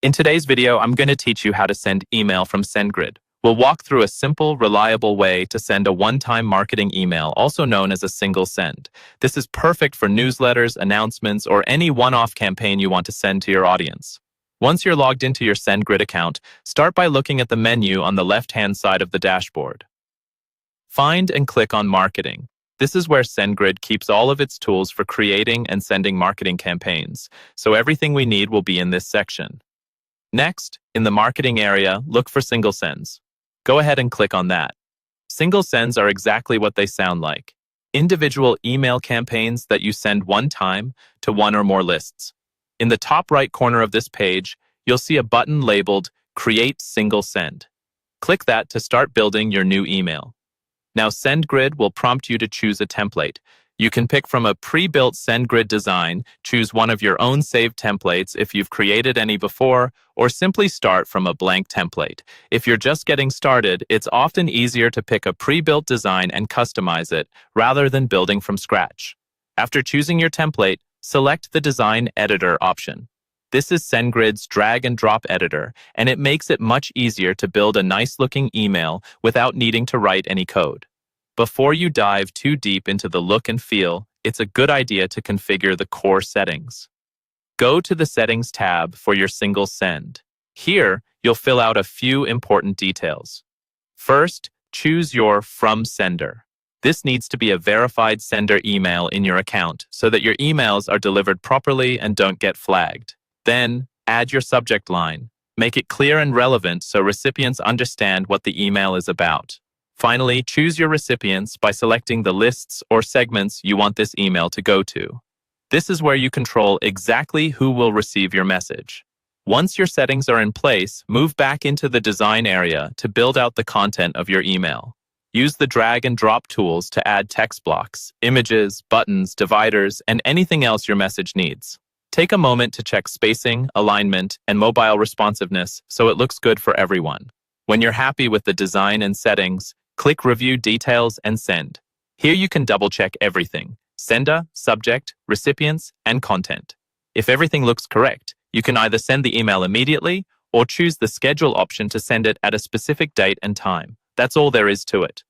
In today's video, I'm going to teach you how to send email from Sendgrid. We'll walk through a simple, reliable way to send a one-time marketing email, also known as a single send. This is perfect for newsletters, announcements, or any one-off campaign you want to send to your audience. Once you're logged into your Sendgrid account, start by looking at the menu on the left-hand side of the dashboard. Find and click on Marketing. This is where Sendgrid keeps all of its tools for creating and sending marketing campaigns, so everything we need will be in this section. Next, in the marketing area, look for single sends. Go ahead and click on that. Single sends are exactly what they sound like. Individual email campaigns that you send one time to one or more lists. In the top right corner of this page, you'll see a button labeled Create Single Send. Click that to start building your new email. Now Sendgrid will prompt you to choose a template. You can pick from a pre-built Sendgrid design, choose one of your own saved templates if you've created any before, or simply start from a blank template. If you're just getting started, it's often easier to pick a pre-built design and customize it rather than building from scratch. After choosing your template, select the Design Editor option. This is Sendgrid's drag and drop editor, and it makes it much easier to build a nice-looking email without needing to write any code. Before you dive too deep into the look and feel, it's a good idea to configure the core settings. Go to the Settings tab for your single send. Here, you'll fill out a few important details. First, choose your From Sender. This needs to be a verified sender email in your account so that your emails are delivered properly and don't get flagged. Then, add your subject line. Make it clear and relevant so recipients understand what the email is about. Finally, choose your recipients by selecting the lists or segments you want this email to go to. This is where you control exactly who will receive your message. Once your settings are in place, move back into the design area to build out the content of your email. Use the drag and drop tools to add text blocks, images, buttons, dividers, and anything else your message needs. Take a moment to check spacing, alignment, and mobile responsiveness so it looks good for everyone. When you're happy with the design and settings, click Review Details and Send. Here you can double-check everything: sender, subject, recipients, and content. If everything looks correct, you can either send the email immediately or choose the Schedule option to send it at a specific date and time. That's all there is to it.